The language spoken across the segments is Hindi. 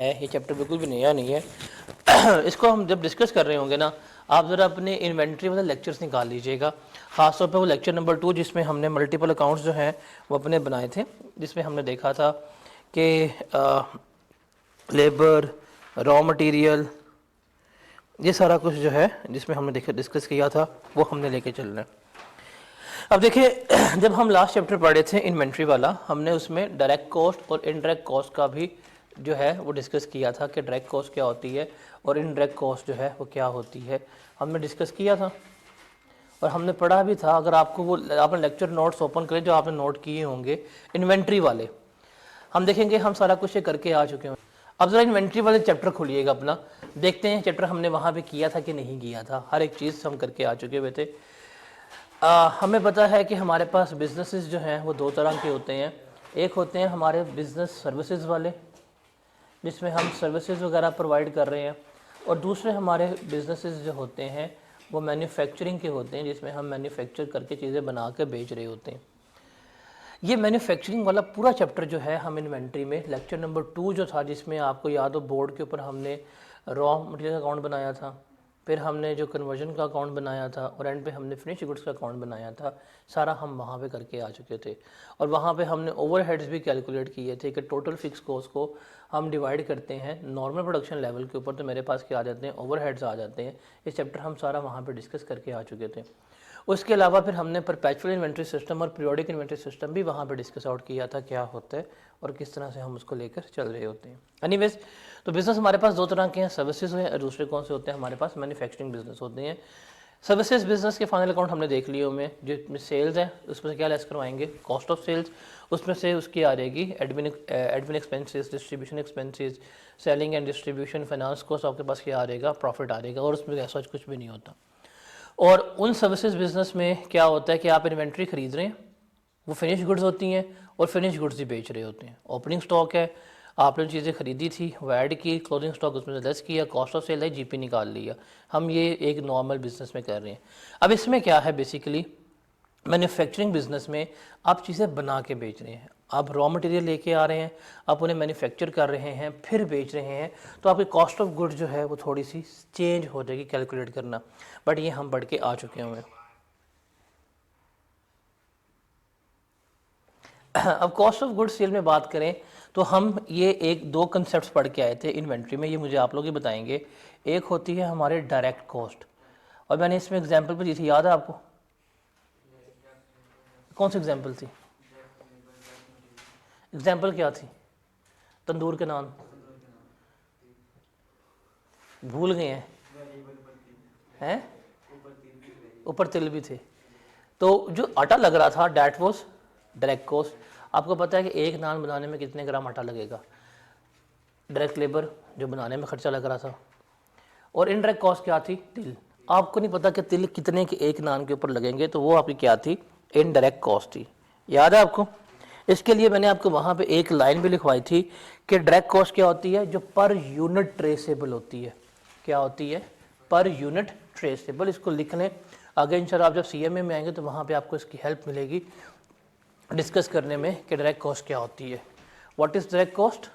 है, ये चैप्टर बिल्कुल भी नया नहीं है। इसको हम जब डिस्कस कर रहे होंगे ना, आप ज़रा अपने इन्वेंट्री वाले लेक्चर्स निकाल लीजिएगा, ख़ासतौर पे वो लेक्चर नंबर 2 जिसमें हमने मल्टीपल अकाउंट्स जो हैं वो अपने बनाए थे, जिसमें हमने देखा था कि लेबर, रॉ मटेरियल, ये सारा कुछ जो है जिसमें हमने डिस्कस किया था वो हमने लेके चलना है। अब देखिए, जब हम लास्ट चैप्टर पढ़े थे इन्वेंट्री वाला, हमने उसमें डायरेक्ट कॉस्ट और इनडायरेक्ट कॉस्ट का भी जो है वो डिस्कस किया था कि डायरेक्ट कॉस्ट क्या होती है और इनडायरेक्ट कॉस्ट जो है वो क्या होती है, हमने डिस्कस किया था और हमने पढ़ा भी था। अगर आपको वो आपने लेक्चर नोट्स ओपन करें जो आपने नोट किए होंगे इन्वेंट्री वाले, हम देखेंगे हम सारा कुछ ये करके आ चुके हैं। अब ज़रा इन्वेंट्री वाले चैप्टर खोलिएगा अपना, देखते हैं चैप्टर हमने वहाँ पे किया था कि नहीं किया था। हर एक चीज़ हम करके आ चुके हुए थे। हमें पता है कि हमारे पास बिजनेसेस जो हैं वो दो तरह के होते हैं। एक होते हैं हमारे बिज़नेस सर्विसेज वाले, जिसमें हम सर्विसेज वगैरह प्रोवाइड कर रहे हैं, और दूसरे हमारे बिजनेसेस जो होते हैं वो मैन्युफैक्चरिंग के होते हैं, जिसमें हम मैन्युफैक्चर करके चीज़ें बना के बेच रहे होते हैं। ये मैन्युफैक्चरिंग वाला पूरा चैप्टर जो है हम इन्वेंट्री में लेक्चर नंबर 2 जो था, जिसमें आपको याद हो बोर्ड के ऊपर हमने रॉ मटेरियल अकाउंट बनाया था, फिर हमने जो कन्वर्जन का अकाउंट बनाया था और एंड पे हमने फिनिश गुड्स का अकाउंट बनाया था, सारा हम वहाँ पे करके आ चुके थे। और वहाँ पे हमने ओवरहेड्स भी कैलकुलेट किए थे कि टोटल फिक्स कॉस्ट को हम डिवाइड करते हैं नॉर्मल प्रोडक्शन लेवल के ऊपर, तो मेरे पास क्या आ जाते हैं, ओवरहेड्स आ जाते हैं। इस चैप्टर हम सारा वहाँ पे डिस्कस करके आ चुके थे। उसके अलावा फिर हमने परपेचुअल इन्वेंट्री सिस्टम और पीरियोडिक इन्वेंट्री सिस्टम भी वहाँ पे डिस्कस आउट किया था, क्या होता है और किस तरह से हम उसको लेकर चल रहे होते हैं। एनीवेज, तो बिज़नेस हमारे पास दो तरह के हैं, सर्विसेज हैं और दूसरे कौन से होते हैं, हमारे पास मैन्युफैक्चरिंग बिजनेस होते हैं। सर्विसेज बिजनेस के फाइनल अकाउंट हमने देख लिए हुए, जिसमें सेल्स है उसमें से क्या लेस करवाएंगे, कॉस्ट ऑफ सेल्स, उसमें से उसकी आ जाएगी admin expenses, distribution expenses, selling and distribution, finance cost, आपके पास क्या आ जाएगा, प्रॉफिट आ जाएगा, और उसमें ऐसा कुछ भी नहीं होता। और उन सर्विसेज बिजनेस में क्या होता है कि आप इन्वेंट्री खरीद रहे हैं, वो फिनिश गुड्स होती हैं और फिनिश गुड्स ही बेच रहे होते हैं। ओपनिंग स्टॉक है, आपने चीज़ें खरीदी थी वो ऐड की, क्लोजिंग स्टॉक उसमें से लेस किया, कॉस्ट ऑफ सेल है, जीपी निकाल लिया। हम ये एक नॉर्मल बिजनेस में कर रहे हैं। अब इसमें क्या है, बेसिकली मैन्युफैक्चरिंग बिजनेस में आप चीज़ें बना के बेच रहे हैं, आप रॉ मटेरियल लेके आ रहे हैं, आप उन्हें मैन्युफैक्चर कर रहे हैं, फिर बेच रहे हैं, तो आपकी कॉस्ट ऑफ गुड्स जो है वो थोड़ी सी चेंज हो जाएगी कैलकुलेट करना, बट ये हम बढ़ के आ चुके हुए हैं। अब कॉस्ट ऑफ गुड्स सेल में बात करें तो हम ये एक दो कंसेप्ट्स पढ़ के आए थे इन्वेंट्री में, ये मुझे आप लोग ही बताएंगे। एक होती है हमारे डायरेक्ट कॉस्ट, और मैंने इसमें एग्जांपल भी दी थी, याद है आपको? कौन सी एग्जांपल थी? एग्जांपल क्या थी? तंदूर के नाम भूल गए हैं? ऊपर तिल भी थे। तो जो आटा लग रहा था डैट वॉज डायरेक्ट कॉस्ट। आपको पता है कि एक नान बनाने में कितने ग्राम आटा लगेगा, डायरेक्ट लेबर जो बनाने में खर्चा लग रहा था। और इनडायरेक्ट कॉस्ट क्या थी? तिल। आपको नहीं पता कि तिल कितने के एक नान के ऊपर लगेंगे, तो वो आपकी क्या थी? इनडायरेक्ट कॉस्ट थी। याद है आपको? इसके लिए मैंने आपको वहाँ पे एक लाइन भी लिखवाई थी कि डायरेक्ट कॉस्ट क्या होती है, जो पर यूनिट ट्रेसेबल होती है। क्या होती है? Per unit traceable. इसको लिख लें, आगे इंशाल्लाह आप जब सीएमए में आएंगे तो वहाँ पे आपको इसकी हेल्प मिलेगी डिस्कस करने में कि डायरेक्ट कॉस्ट क्या होती है। What is direct cost?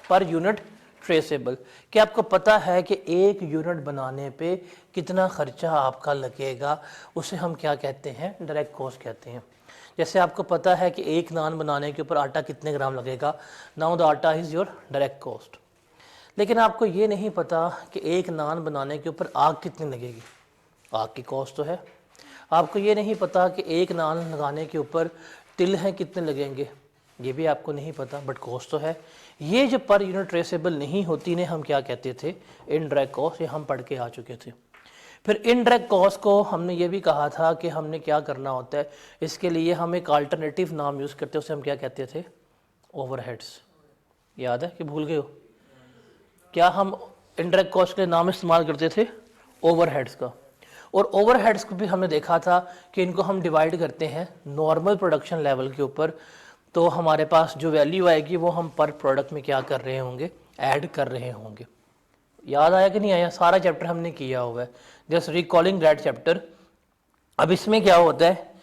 Per unit traceable. क्या आपको पता है कि एक यूनिट बनाने पे कितना खर्चा आपका लगेगा, उसे हम क्या कहते हैं? डायरेक्ट कॉस्ट कहते हैं। जैसे आपको पता है कि एक नान बनाने के ऊपर आटा कितने ग्राम लगेगा, नाउ द आटा इज़ योर डायरेक्ट कॉस्ट। लेकिन आपको ये नहीं पता कि एक नान बनाने के ऊपर आग कितनी लगेगी, आग की कॉस्ट तो है। आपको ये नहीं पता कि एक नान लगाने के ऊपर तिल हैं कितने लगेंगे, ये भी आपको नहीं पता, बट कॉस्ट तो है। ये जो पर यूनिट ट्रेसेबल नहीं होती ने हम क्या कहते थे? Indirect cost. ये हम पढ़ के आ चुके थे। फिर इनडायरेक्ट कॉस्ट को हमने ये भी कहा था कि हमने क्या करना होता है, इसके लिए हम एक अल्टरनेटिव नाम यूज़ करते हैं, उसे हम क्या कहते थे? ओवरहेड्स। याद है कि भूल गए हो? क्या हम इनडायरेक्ट कॉस्ट के नाम इस्तेमाल करते थे? ओवरहेड्स का। और ओवरहेड्स को भी हमने देखा था कि इनको हम डिवाइड करते हैं नॉर्मल प्रोडक्शन लेवल के ऊपर, तो हमारे पास जो वैल्यू आएगी वो हम पर प्रोडक्ट में क्या कर रहे होंगे? ऐड कर रहे होंगे। याद आया कि नहीं आया? सारा चैप्टर हमने किया हुआ है, जस्ट रिकॉलिंग दैट चैप्टर। अब इसमें क्या होता है,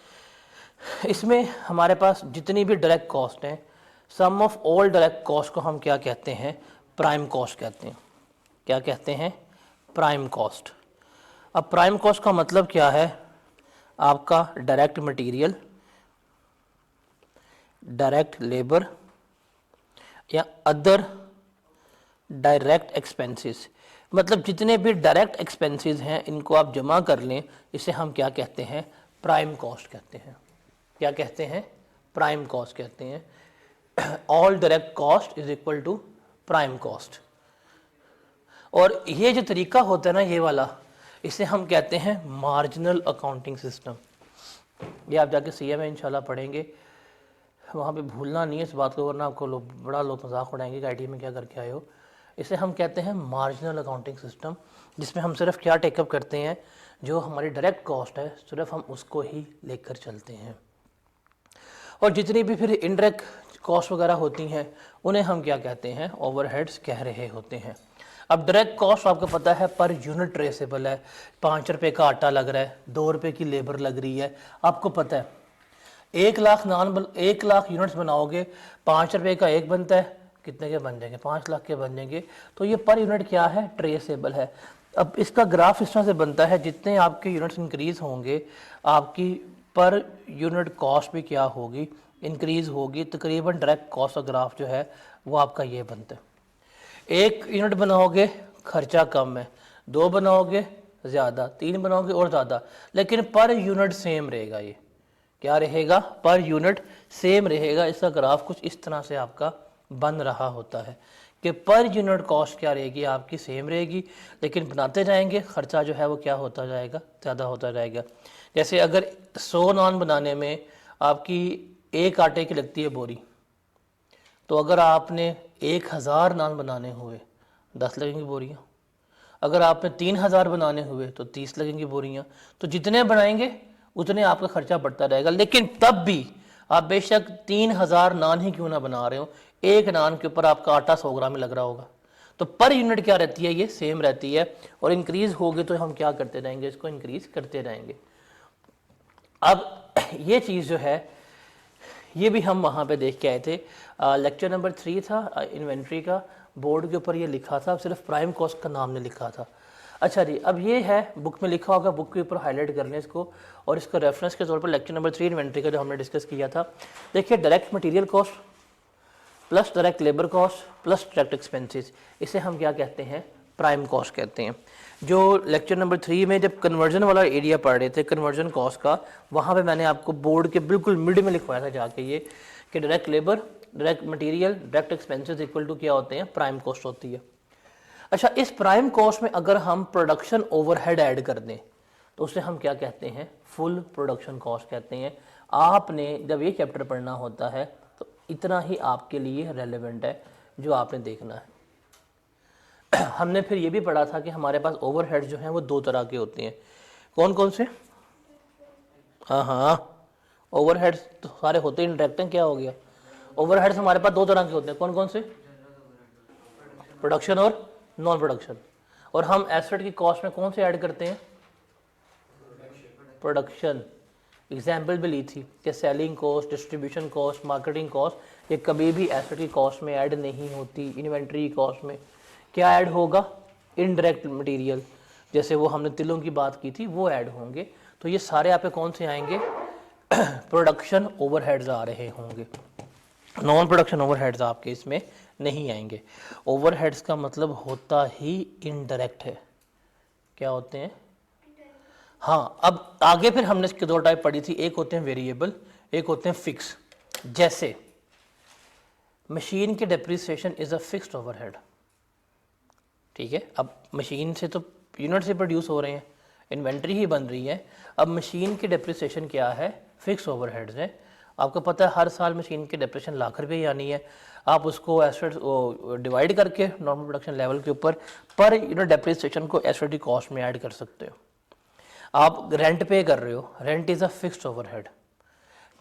इसमें हमारे पास जितनी भी डायरेक्ट कॉस्ट हैं, सम ऑफ ऑल डायरेक्ट कॉस्ट को हम क्या कहते हैं? प्राइम कॉस्ट कहते हैं। क्या कहते हैं? Prime cost. अब प्राइम कॉस्ट का मतलब क्या है? आपका डायरेक्ट मटेरियल, डायरेक्ट लेबर या अदर डायरेक्ट एक्सपेंसेस, मतलब जितने भी डायरेक्ट एक्सपेंसेस हैं इनको आप जमा कर लें, इसे हम क्या कहते हैं? प्राइम कॉस्ट कहते हैं। क्या कहते हैं? प्राइम कॉस्ट कहते हैं। All direct cost is equal to prime cost. और ये जो तरीका होता है ना, ये वाला, इसे हम कहते हैं मार्जिनल अकाउंटिंग सिस्टम। ये आप जाके सीए में इंशाल्लाह पढ़ेंगे, वहाँ पे भूलना नहीं है इस बात को, वरना आपको बड़ा लोग मजाक उड़ाएंगे कि आईटी में क्या करके आए हो। इसे हम कहते हैं मार्जिनल अकाउंटिंग सिस्टम, जिसमें हम सिर्फ क्या टेकअप करते हैं, जो हमारी डायरेक्ट कॉस्ट है सिर्फ हम उसको ही लेकर चलते हैं, और जितनी भी फिर इनडायरेक्ट कॉस्ट वगैरह होती हैं उन्हें हम क्या कहते हैं? ओवरहेड्स कह रहे होते हैं। अब डायरेक्ट कॉस्ट आपको पता है पर यूनिट ट्रेसेबल है। 5 रुपये का आटा लग रहा है, 2 रुपये की लेबर लग रही है, आपको पता है। 1 लाख यूनिट्स बनाओगे, 5 रुपये का एक बनता है, कितने के बन जाएंगे? 5 लाख के बन जाएंगे। तो ये पर यूनिट क्या है? ट्रेसेबल है। अब इसका ग्राफ इस तरह से बनता है, जितने आपके यूनिट्स इंक्रीज होंगे आपकी पर यूनिट कॉस्ट भी क्या होगी? इंक्रीज होगी। तकरीबन डायरेक्ट कॉस्ट का ग्राफ जो है वो आपका ये बनता है। 1 यूनिट बनाओगे खर्चा कम है, 2 बनाओगे ज़्यादा, 3 बनाओगे और ज़्यादा, लेकिन पर यूनिट सेम रहेगा। ये क्या रहेगा? पर यूनिट सेम रहेगा। इसका ग्राफ कुछ इस तरह से आपका बन रहा होता है कि पर यूनिट कॉस्ट क्या रहेगी? आपकी सेम रहेगी, लेकिन बनाते जाएंगे खर्चा जो है वो क्या होता जाएगा? ज़्यादा होता जाएगा। जैसे अगर 100 नान बनाने में आपकी 1 आटे की लगती है बोरी, तो अगर आपने 1000 नान बनाने हुए 10 लगेंगी बोरियाँ। अगर आपने 3000 बनाने हुए तो 30 लगेंगी बोरियाँ। तो जितने बनाएंगे उतने आपका खर्चा बढ़ता रहेगा। लेकिन तब भी आप बेशक 3000 नान ही क्यों ना बना रहे हो, 1 नान के ऊपर आपका आटा 100 ग्राम में लग रहा होगा। तो पर यूनिट क्या रहती है? ये सेम रहती है, और इंक्रीज होगी तो हम क्या करते रहेंगे? इसको इंक्रीज करते रहेंगे। अब ये चीज़ जो है ये भी हम वहाँ पे देख के आए थे। लेक्चर नंबर 3 था इन्वेंट्री का, बोर्ड के ऊपर ये लिखा था, सिर्फ प्राइम कॉस्ट का नाम ने लिखा था। अच्छा जी, अब ये है बुक में लिखा होगा, बुक के ऊपर हाईलाइट कर लें इसको, और इसका रेफरेंस के तौर पर लेक्चर नंबर 3 इन्वेंट्री का जो हमने डिस्कस किया था। देखिए, direct material cost plus direct labour cost plus direct expenses, इसे हम क्या कहते हैं? प्राइम कॉस्ट कहते हैं। जो लेक्चर नंबर 3 में जब कन्वर्जन वाला एरिया पढ़ रहे थे, कन्वर्जन कॉस्ट का, वहाँ पे मैंने आपको बोर्ड के बिल्कुल मिड में लिखवाया था जाके ये कि direct labour, direct material, direct expenses equal to क्या होते हैं? प्राइम कॉस्ट होती है। अच्छा, इस प्राइम कॉस्ट में अगर हम प्रोडक्शन ओवरहेड ऐड कर दें तो उसे हम क्या कहते हैं? फुल प्रोडक्शन कॉस्ट कहते हैं। आपने जब ये चैप्टर पढ़ना होता है तो इतना ही आपके लिए रेलेवेंट है जो आपने देखना है। हमने फिर ये भी पढ़ा था कि हमारे पास ओवरहेड जो हैं वो 2 तरह के होते हैं। कौन कौन से? हाँ, ओवरहेड्स तो सारे होते हैं, इंडायरेक्ट हैं। क्या हो गया? ओवरहेड्स हमारे पास 2 तरह के होते हैं। कौन कौन से? प्रोडक्शन और नॉन प्रोडक्शन। और हम एसेट की कॉस्ट में कौन से ऐड करते हैं? प्रोडक्शन। एग्जाम्पल भी ली थी कि selling cost, distribution cost, marketing cost, ये कभी भी एसेट की कॉस्ट में ऐड नहीं होती। इन्वेंट्री कॉस्ट में क्या ऐड होगा? इनडायरेक्ट मटेरियल, जैसे वो हमने तिलों की बात की थी, वो ऐड होंगे। तो ये सारे आप पे कौन से आएंगे? प्रोडक्शन ओवरहेड्स आ रहे होंगे। नॉन प्रोडक्शन ओवरहेड्स आपके इसमें नहीं आएंगे। ओवरहेड्स का मतलब होता ही इनडायरेक्ट है। क्या होते हैं? हाँ, अब आगे फिर हमने इसके 2 टाइप पढ़ी थी, एक होते हैं वेरिएबल, एक होते हैं फिक्स। जैसे मशीन के depreciation is a fixed overhead, ठीक है। अब मशीन से तो यूनिट से प्रोड्यूस हो रहे हैं, इन्वेंट्री ही बन रही है। अब मशीन की डेप्रिसिएशन क्या है? फिक्स ओवरहेड्स है। आपको पता है हर साल मशीन की डेप्रिसिएशन लाख रुपये आनी है। आप उसको एसेट डिवाइड करके नॉर्मल प्रोडक्शन लेवल के ऊपर पर यूनिट डेप्रिसिएशन को एसेट की कॉस्ट में ऐड कर सकते हो। आप रेंट पे कर रहे हो, rent is a fixed overhead,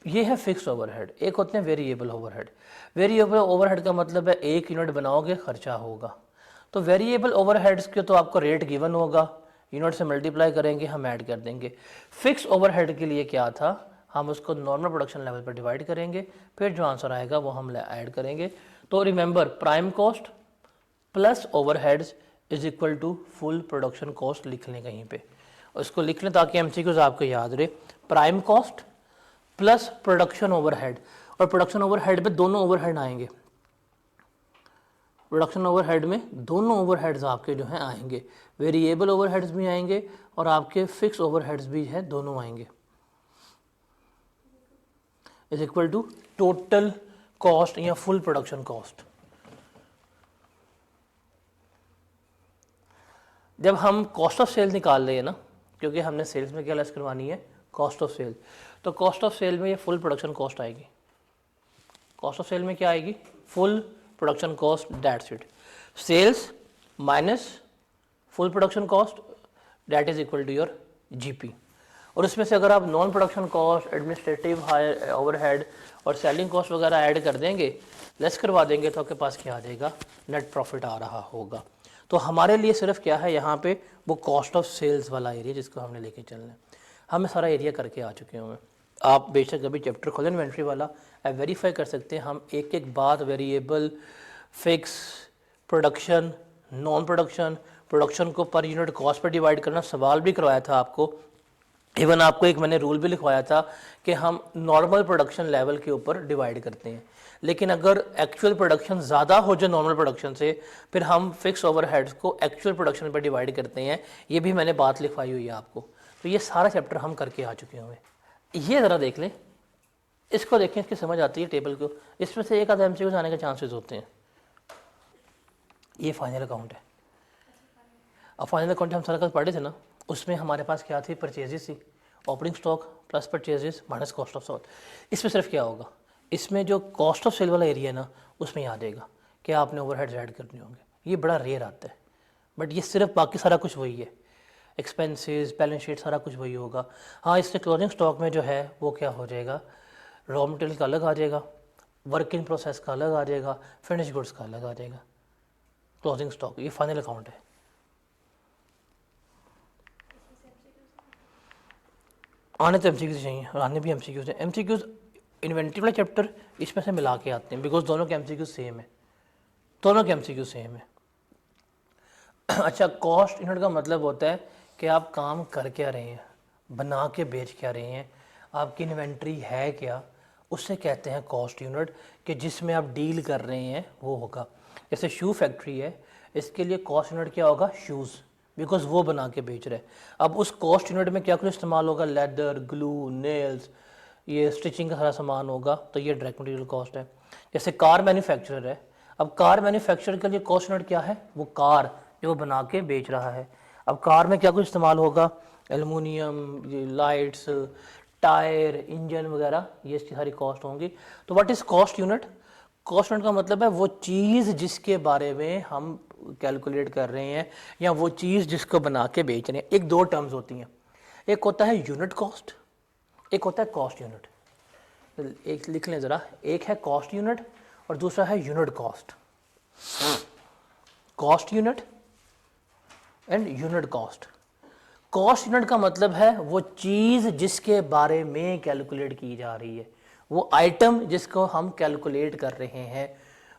ये है फिक्स्ड ओवरहेड। एक होते हैं वेरिएबल ओवरहेड। वेरिएबल ओवरहेड का मतलब है 1 यूनिट बनाओगे खर्चा होगा। तो वेरिएबल ओवरहेड्स के तो आपको रेट गिवन होगा, यूनिट से मल्टीप्लाई करेंगे, हम ऐड कर देंगे। फिक्स ओवरहेड के लिए क्या था? हम उसको नॉर्मल प्रोडक्शन लेवल पर डिवाइड करेंगे, फिर जो आंसर आएगा वो हम ऐड करेंगे। तो remember, prime cost plus overheads is equal to full production cost लिख लें कहीं पे, और इसको लिख लें ताकि एमसीक्यूज आपको याद रहे। Prime cost plus production overhead, और प्रोडक्शन ओवरहेड पे दोनों ओवरहेड आएंगे, प्रोडक्शन ओवरहेड में दोनों ओवरहेड्स आपके जो हैं आएंगे, वेरिएबल ओवरहेड्स भी आएंगे और आपके फिक्स ओवरहेड्स भी है, दोनों आएंगे, is equal to total cost या फुल प्रोडक्शन कॉस्ट। जब हम कॉस्ट ऑफ सेल निकाल रहे हैं ना, क्योंकि हमने सेल्स में क्या लेस करवानी है, कॉस्ट ऑफ सेल, तो कॉस्ट ऑफ सेल में ये फुल प्रोडक्शन कॉस्ट आएगी। कॉस्ट ऑफ सेल में क्या आएगी, full production cost, that's it. Sales minus full production cost, that is equal to your GP. और उसमें से अगर आप non production cost, administrative higher overhead और सेलिंग कॉस्ट वगैरह ऐड कर देंगे, लेस करवा देंगे, तो आपके पास क्या आ जाएगा, नेट प्रॉफिट आ रहा होगा। तो हमारे लिए सिर्फ क्या है यहाँ पे, वो कॉस्ट ऑफ सेल्स वाला एरिया जिसको हमने लेके चलना है। हम सारा एरिया करके आ चुके हैं। आप बेशक अभी चैप्टर खोलें इन्वेंट्री वाला, आप वेरीफाई कर सकते हैं, हम एक एक बात, variable, fix, production, non production, production को per unit cost per divide करना, सवाल भी करवाया था आपको। इवन आपको एक मैंने रूल भी लिखवाया था कि हम नॉर्मल प्रोडक्शन लेवल के ऊपर डिवाइड करते हैं, लेकिन अगर एक्चुअल प्रोडक्शन ज़्यादा हो जाए नॉर्मल प्रोडक्शन से, फिर हम फिक्स ओवरहेड्स को एक्चुअल प्रोडक्शन पर डिवाइड करते हैं। ये भी मैंने बात लिखवाई हुई है आपको। तो ये सारा चैप्टर हम करके आ चुके हैं। ये ज़रा देख लें, इसको देखें, इसकी समझ आती है टेबल को, इसमें से एक आधा एमसीक्यू आने के चांसेस होते हैं। ये फाइनल अकाउंट है। अब फाइनल अकाउंट हम सारा कल पढ़े थे ना, उसमें हमारे पास क्या थी, परचेजेस थी, opening stock plus purchases minus cost of sale. इसमें सिर्फ क्या होगा, इसमें जो कॉस्ट ऑफ सेल वाला एरिया है ना, उसमें आ जाएगा कि आपने ओवरहेड्स ऐड करने होंगे। ये बड़ा रेयर आता है, बट ये सिर्फ, बाकी सारा कुछ वही है, एक्सपेंसेस, बैलेंस शीट, सारा कुछ वही होगा। हाँ, इससे क्लोजिंग स्टॉक में जो है वो क्या हो जाएगा, रॉ मटेरियल का अलग आ जाएगा, वर्क इन प्रोसेस का अलग आ जाएगा, फिनिश गुड्स का अलग आ जाएगा। क्लोजिंग स्टॉक ये फाइनल अकाउंट है। आने तो एमसीक्यूज चाहिए, और आने भी एमसीक्यूज हैं। एमसीक्यूज इन्वेंट्री वाला चैप्टर इसमें से मिला के आते हैं, बिकॉज दोनों के एमसीक्यूज सेम है, दोनों के एमसीक्यूज सेम है। अच्छा, कॉस्ट यूनिट का मतलब होता है कि आप काम कर क्या रहे हैं, बना के बेच क्या रहे हैं, आपकी इन्वेंट्री है क्या, उससे कहते हैं कॉस्ट यूनिट, कि जिसमें आप डील कर रहे हैं वो होगा। जैसे शू फैक्ट्री है, इसके लिए कॉस्ट यूनिट क्या होगा, शूज़, बिकॉज वो बना के बेच रहे हैं। अब उस कॉस्ट यूनिट में क्या कुछ इस्तेमाल होगा, लेदर, ग्लू, नेल्स, ये स्टिचिंग का सारा सामान होगा, तो ये डायरेक्ट मटेरियल कॉस्ट है। जैसे कार मैन्युफैक्चरर है, अब कार मैन्युफैक्चरर के लिए कॉस्ट यूनिट क्या है, वो कार जो बना के बेच रहा है। अब कार में क्या कुछ इस्तेमाल होगा, एलुमिनियम, लाइट्स, टायर, इंजन वगैरह, ये इसकी सारी कॉस्ट होंगी। तो what is cost unit, cost unit का मतलब है वो चीज़ जिसके बारे में हम कैलकुलेट कर रहे हैं, या वो चीज़ जिसको बना के बेच रहे हैं। एक दो टर्म्स होती हैं, एक होता है यूनिट कॉस्ट, एक होता है कॉस्ट यूनिट। एक लिख लें ज़रा, एक है कॉस्ट यूनिट और दूसरा है unit cost. Cost unit and unit cost. Cost unit का मतलब है वो चीज़ जिसके बारे में कैलकुलेट की जा रही है, वो आइटम जिसको हम कैलकुलेट कर रहे हैं।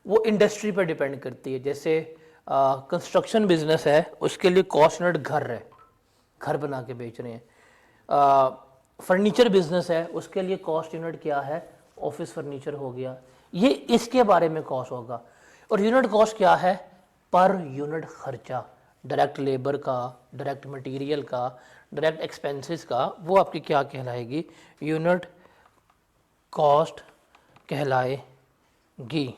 वो इंडस्ट्री पर डिपेंड करती है। जैसे कंस्ट्रक्शन बिजनेस है, उसके लिए कॉस्ट यूनिट घर है, घर बना के बेच रहे हैं। फर्नीचर बिजनेस है, उसके लिए कॉस्ट यूनिट क्या है, ऑफिस फर्नीचर हो गया, ये इसके बारे में कॉस्ट होगा। और यूनिट कॉस्ट क्या है, पर यूनिट खर्चा, डायरेक्ट लेबर का, डायरेक्ट मटेरियल का, डायरेक्ट एक्सपेंसेस का, वो आपकी क्या कहलाएगी, यूनिट कॉस्ट कहलाएगी।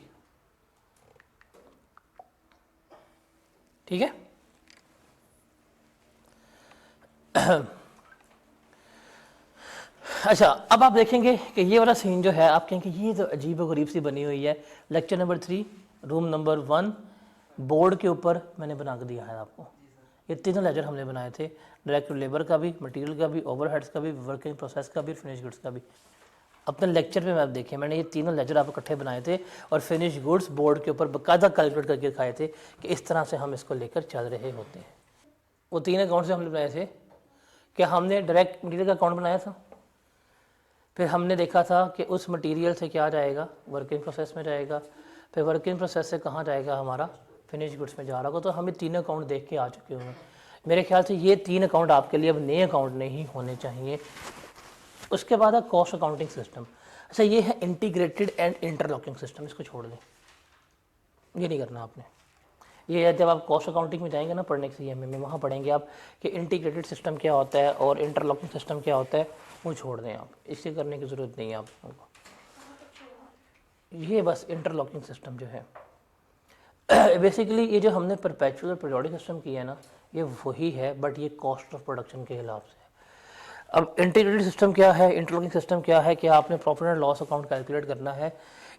ठीक है। अच्छा, अब आप देखेंगे कि ये वाला सीन जो है, आप कहेंगे ये तो अजीब व गरीब सी बनी हुई है। Lecture number 3 room number 1 board के ऊपर मैंने बना के दिया है आपको। ये तीनों लेक्चर हमने बनाए थे, डायरेक्ट लेबर का भी, मटेरियल का भी, ओवरहेड्स का भी, वर्किंग प्रोसेस का भी, फिनिश गुड्स का भी। अपने लेक्चर में आप देखें, मैंने ये तीनों लेक्चर आपको इकट्ठे बनाए थे और फिनिश गुड्स बोर्ड के ऊपर बाकायदा कैलकुलेट करके दिखाए थे कि इस तरह से हम इसको लेकर चल रहे होते हैं। वो 3 अकाउंट से हमने बनाए थे कि हमने डायरेक्ट मटीरियल का अकाउंट बनाया था, फिर हमने देखा था कि उस मटेरियल से क्या जाएगा, वर्किंग प्रोसेस में जाएगा, फिर वर्किंग प्रोसेस से कहाँ जाएगा हमारा फिनिश गुड्स में जा रहा होगा, तो हमें 3 अकाउंट देख के आ चुके होंगे। मेरे ख्याल से ये 3 अकाउंट आपके लिए अब नए अकाउंट नहीं होने चाहिए। उसके बाद है कॉस्ट अकाउंटिंग सिस्टम। अच्छा, ये है इंटीग्रेटेड एंड इंटरलॉकिंग सिस्टम, इसको छोड़ दें, ये नहीं करना आपने। ये है जब आप कॉस्ट अकाउंटिंग में जाएंगे ना पढ़ने के सीएमए में, वहाँ पढ़ेंगे आप कि इंटीग्रेटेड सिस्टम क्या होता है और इंटरलॉकिंग सिस्टम क्या होता है, वो छोड़ दें आप, इसे करने की ज़रूरत नहीं है आपको। ये बस इंटरलॉकिंग सिस्टम जो है बेसिकली ये जो हमने परपेचुअल और पीरियोडिक सिस्टम किया है ना, ये वही है, बट ये कॉस्ट ऑफ प्रोडक्शन के हिसाब से है। अब इंटीग्रेटेड सिस्टम क्या है, इंटरलॉकिंग सिस्टम क्या है कि आपने profit and loss account calculate करना है।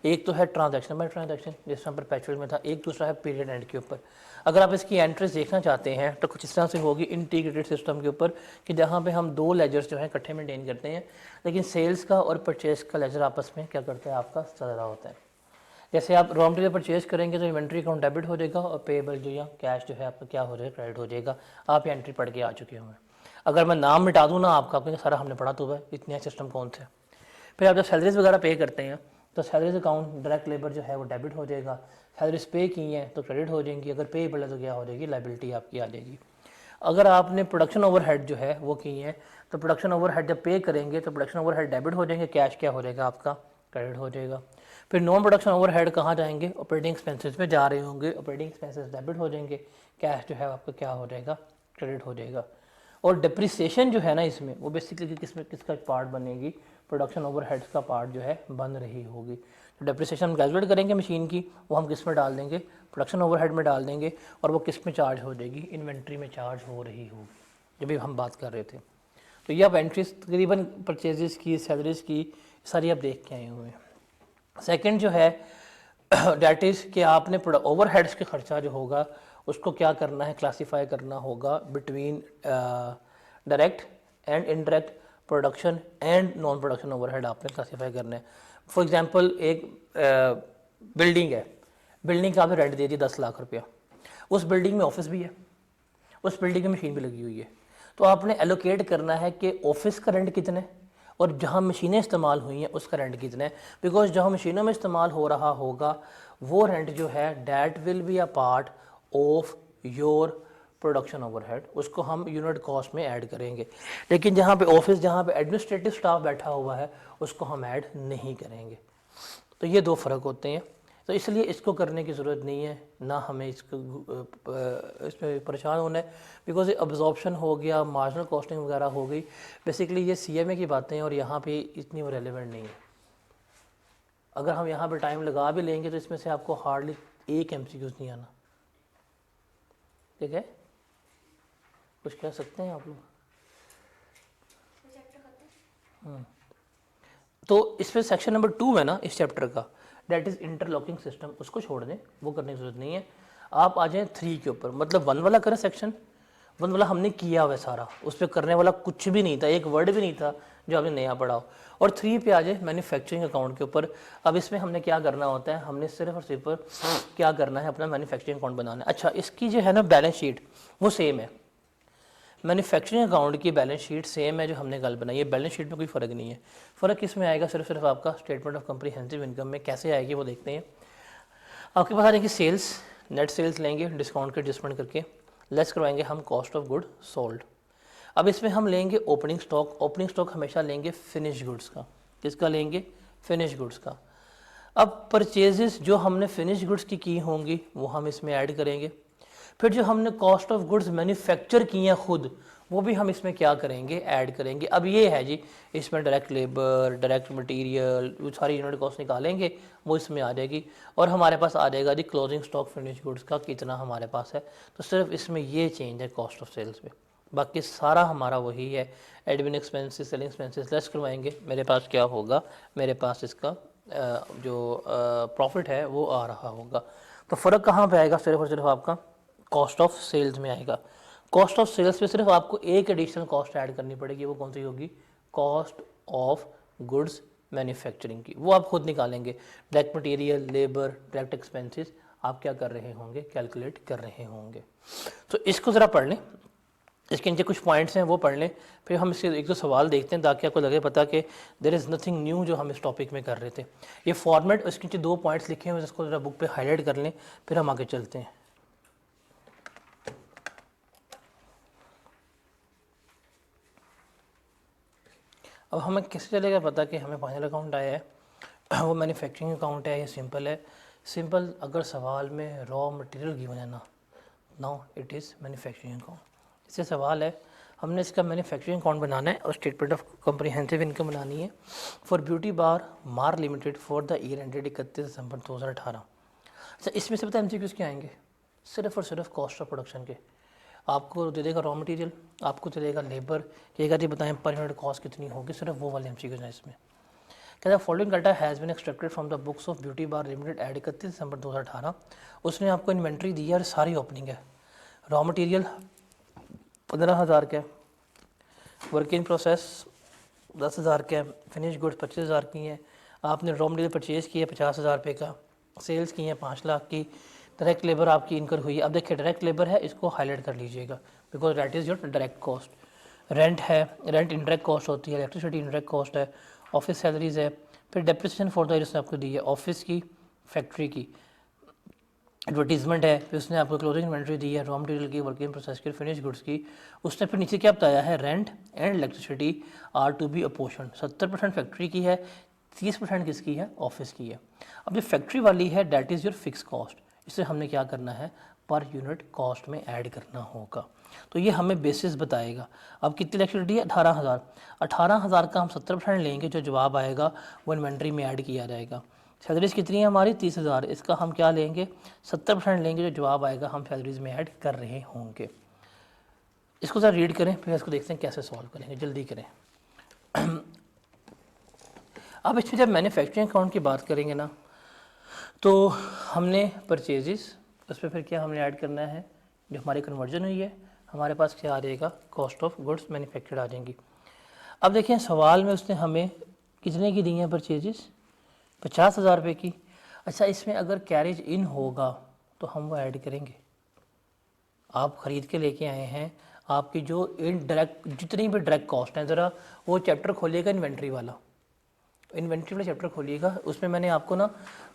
एक तो है ट्रांजैक्शन बाय ट्रांजैक्शन, जिसमें परपेचुअल में था, एक दूसरा है पीरियड एंड के ऊपर। अगर आप इसकी एंट्रीज देखना चाहते हैं तो कुछ इस तरह से होगी इंटीग्रेटेड सिस्टम के ऊपर कि जहाँ पे हम 2 लेजर्स जो हैं इकट्ठे मेंटेन करते हैं, लेकिन सेल्स का और परचेज का लेजर आपस में क्या करता है, आपका चल रहा होता है। जैसे आप रॉ मटेरियल परचेज करेंगे तो इन्वेंट्री अकाउंट डेबिट हो जाएगा और पेबल जो या कैश जो है आपका क्या हो जाएगा, क्रेडिट हो जाएगा। आप ये एंट्री पढ़ के आ चुके होंगे। अगर मैं नाम मिटा दूँ ना आपका, क्योंकि सारा हमने पढ़ा तो है, इतने सिस्टम कौन से। फिर आप जब सैलरीज वगैरह पे करते हैं तो सैलरीज अकाउंट डायरेक्ट लेबर जो है वो डेबिट हो जाएगा। सैलरीज पे की हैं तो क्रेडिट हो जाएंगी, अगर पेबल है तो क्या हो जाएगी, लाइबिलिटी आपकी आ जाएगी। अगर आपने प्रोडक्शन ओवरहेड जो है वो की हैं तो प्रोडक्शन ओवरहेड जब पे करेंगे तो प्रोडक्शन ओवरहेड डेबिट हो जाएंगे, कैश क्या हो जाएगा आपका, क्रेडिट हो जाएगा। फिर नॉन प्रोडक्शन ओवरहेड कहाँ जाएंगे, ऑपरेटिंग एक्सपेंसेस में जा रहे होंगे, ऑपरेटिंग एक्सपेंसेस डेबिट हो जाएंगे, कैश जो है आपका क्या हो जाएगा, क्रेडिट हो जाएगा। और डिप्रिसिएशन जो है ना इसमें, वो बेसिकली किसका पार्ट बनेगी, प्रोडक्शन ओवरहेड्स का पार्ट जो है बन रही होगी। तो डिप्रिसिएशन हम कैलकुलेट करेंगे मशीन की, वो हम किस में डाल देंगे, प्रोडक्शन ओवरहेड में डाल देंगे, और वो किस में चार्ज हो जाएगी, इन्वेंट्री में चार्ज हो रही होगी, जब भी हम बात कर रहे थे। तो ये आप एंट्रीज तकरीबन परचेजेस की, सैलरीज की सारी आप देख के आए हुए हैं। सेकंड जो है डैट इज़ कि आपने ओवरहेड्स के खर्चा जो होगा उसको क्या करना है, क्लासीफाई करना होगा between direct and indirect production and non production overhead आपने क्लासीफाई करना है। फॉर एग्जांपल एक बिल्डिंग है, बिल्डिंग का आपने रेंट दे दिया 10 लाख रुपया, उस बिल्डिंग में ऑफिस भी है, उस बिल्डिंग में मशीन भी लगी हुई है, तो आपने एलोकेट करना है कि ऑफिस का रेंट कितना है और जहाँ मशीनें इस्तेमाल हुई हैं उसका रेंट कितना है। बिकॉज जहाँ मशीनों में इस्तेमाल हो रहा होगा वो रेंट जो है that will be a part of your production overhead, उसको हम यूनिट कॉस्ट में ऐड करेंगे। लेकिन जहाँ पे ऑफिस, जहाँ पे एडमिनिस्ट्रेटिव स्टाफ बैठा हुआ है, उसको हम ऐड नहीं करेंगे। तो ये 2 फ़र्क होते हैं। तो इसलिए इसको करने की ज़रूरत नहीं है, ना हमें इसमें परेशान होना है, बिकॉज अब्जॉर्प्शन हो गया, मार्जिनल कॉस्टिंग वगैरह हो गई। बेसिकली ये सीएमए की बातें हैं और यहाँ पे इतनी वो रेलेवेंट नहीं है। अगर हम यहाँ पे टाइम लगा भी लेंगे तो इसमें से आपको हार्डली 1 MCQs नहीं आना, ठीक है। कुछ कह सकते हैं आप लोग? तो इसमें सेक्शन नंबर 2 है ना इस चैप्टर का, डेट इज़ इंटरलॉकिंग सिस्टम, उसको छोड़ दें, वो करने की जरूरत नहीं है। आप आ जाएं 3 के ऊपर, मतलब 1 वाला करें, सेक्शन 1 वाला हमने किया हुआ है सारा, उस पर करने वाला कुछ भी नहीं था, एक वर्ड भी नहीं था जो आपने नया पढ़ा हो। और 3 पे आ जाए मैन्युफैक्चरिंग अकाउंट के ऊपर। अब इसमें हमने क्या करना होता है, हमने सिर्फ और सिर्फ क्या करना है, अपना मैन्युफैक्चरिंग अकाउंट बनाना है। अच्छा, इसकी जो है ना बैलेंस शीट वो सेम है, मैन्युफैक्चरिंग अकाउंट की बैलेंस शीट सेम है जो हमने कल बनाई है, बैलेंस शीट में कोई फ़र्क नहीं है। फ़र्क किस में आएगा, सिर्फ आपका स्टेटमेंट ऑफ कम्प्रीहेंसिव इनकम में कैसे आएगी वो देखते हैं। आपके पास आ जाएगी सेल्स, नेट सेल्स लेंगे डिस्काउंट के एडजस्टमेंट करके, लेस करवाएंगे हम कॉस्ट ऑफ गुड सोल्ड। अब इसमें हम लेंगे ओपनिंग स्टॉक, ओपनिंग स्टॉक हमेशा लेंगे फिनिश गुड्स का। किसका लेंगे, फिनिश गुड्स का। अब परचेजेस जो हमने फिनिश गुड्स की होंगी वो हम इसमें ऐड करेंगे। फिर जो हमने कॉस्ट ऑफ गुड्स मैन्युफैक्चर की हैं खुद, वो भी हम इसमें क्या करेंगे, ऐड करेंगे। अब ये है जी, इसमें डायरेक्ट लेबर, डायरेक्ट मटेरियल, वो सारी यूनिट कॉस्ट निकालेंगे, वो इसमें आ जाएगी। और हमारे पास आ जाएगा जी क्लोजिंग स्टॉक फिनिश गुड्स का कितना हमारे पास है। तो सिर्फ इसमें ये चेंज है कॉस्ट ऑफ सेल्स में, बाकी सारा हमारा वही है। Admin expenses, selling expenses less करवाएंगे, मेरे पास क्या होगा, मेरे पास इसका जो प्रॉफिट है वो आ रहा होगा। तो फ़र्क कहाँ पे आएगा, सिर्फ और सिर्फ आपका कॉस्ट ऑफ सेल्स में आएगा। कॉस्ट ऑफ सेल्स में सिर्फ आपको एक एडिशनल कॉस्ट ऐड करनी पड़ेगी, वो कौन सी होगी, कॉस्ट ऑफ गुड्स मैन्युफैक्चरिंग की। वो आप खुद निकालेंगे, direct material, labour, direct expenses आप क्या कर रहे होंगे, कैलकुलेट कर रहे होंगे। तो इसको ज़रा पढ़ लें, इसके नीचे कुछ पॉइंट्स हैं वो पढ़ लें, फिर हम इसके एक दो सवाल देखते हैं ताकि आपको लगे पता कि देयर इज़ नथिंग न्यू जो हम इस टॉपिक में कर रहे थे। ये फॉर्मेट, इसके नीचे 2 पॉइंट्स लिखे हुए हैं, इसको ज़रा बुक पे हाईलाइट कर लें, फिर हम आगे चलते हैं। अब हमें कैसे चलेगा पता कि हमें फाइनल अकाउंट आया है वो मैन्युफैक्चरिंग अकाउंट है या सिंपल है? सिंपल अगर सवाल में रॉ मटेरियल गिवन है ना, now it is manufacturing account. इससे सवाल है हमने इसका मैन्युफैक्चरिंग अकाउंट बनाना है और स्टेटमेंट ऑफ कॉम्प्रिहेंसिव इनकम बनानी है फॉर ब्यूटी बार मार limited for the year ended 31 December 2018। अच्छा, इसमें से पता है MCQs क्या आएंगे? सिर्फ और सिर्फ कॉस्ट ऑफ प्रोडक्शन के। आपको दे देगा रॉ मटेरियल, आपको दे देगा लेबर, कहेगा जी बताएं पर यूनिट कॉस्ट कितनी होगी, सिर्फ वो वाले MCQs हैं इसमें। कहता है following data has been extracted from the books of Beauty Bar Limited एड 31 दिसंबर 2018। उसने आपको इन्वेंट्री दी है और सारी ओपनिंग है। रॉ मटेरियल 15,000 का है, वर्क इन प्रोसेस 10,000 का है, फिनिश गुड्स 25,000 की हैं, आपने रॉ मटेरियल परचेज़ किया 50,000 रुपये का, सेल्स की हैं 5 लाख की, डायरेक्ट लेबर आपकी इनकर हुई है। अब देखिए डायरेक्ट लेबर है, इसको हाईलाइट कर लीजिएगा because that is your direct cost. Rent है, रेंट इनडायरेक्ट कॉस्ट होती है, इलेक्ट्रिसिटी इनडायरेक्ट कॉस्ट है, ऑफिस सैलरीज है, फिर डेप्रिसिएशन फॉर द ईयर उसने आपको दी है ऑफिस की, फैक्ट्री की, एडवर्टीजमेंट है, फिर उसने आपको क्लोजिंग इन्वेंट्री दी है, रॉ मटेरियल की, वर्किंग प्रोसेस की, फिनिश गुड्स की। उसने फिर नीचे क्या बताया है, rent and electricity are to be apportion. 70% factory की है, 30% किसकी है, ऑफिस की है। अब जो फैक्ट्री वाली है that is your fix cost, इसे हमने क्या करना है, पर यूनिट कॉस्ट में ऐड करना होगा। तो ये हमें बेसिस बताएगा। अब कितनी इलेक्ट्रिसिटी है, 18,000। 18,000 का हम 70% लेंगे, जो जवाब आएगा वो इन्वेंट्री में ऐड किया जाएगा। सैलरीज कितनी है हमारी, 30,000, इसका हम क्या लेंगे, 70% लेंगे, जो जवाब आएगा हम सैलरीज में ऐड कर रहे होंगे। इसको ज़रा रीड करें, फिर इसको देखते हैं कैसे सॉल्व करेंगे, जल्दी करें। अब इसमें जब मैन्युफैक्चरिंग अकाउंट की बात करेंगे ना, तो हमने परचेजेस, उस पर फिर क्या हमने ऐड करना है, जो हमारी कन्वर्जन हुई है, हमारे पास क्या आ जाएगा, कॉस्ट ऑफ गुड्स मैन्युफैक्चर्ड आ जाएंगी। अब देखें सवाल में उसने हमें कितने की दी हैं परचेजेस, 50,000 रुपये की। अच्छा, इसमें अगर कैरेज इन होगा तो हम वो ऐड करेंगे। आप ख़रीद के लेके आए हैं, आपकी जो इनडायरेक्ट जितनी भी डायरेक्ट कॉस्ट हैं, ज़रा वो चैप्टर खोलिएगा इन्वेंट्री वाला, इन्वेंट्री वाला चैप्टर खोलिएगा, उसमें मैंने आपको ना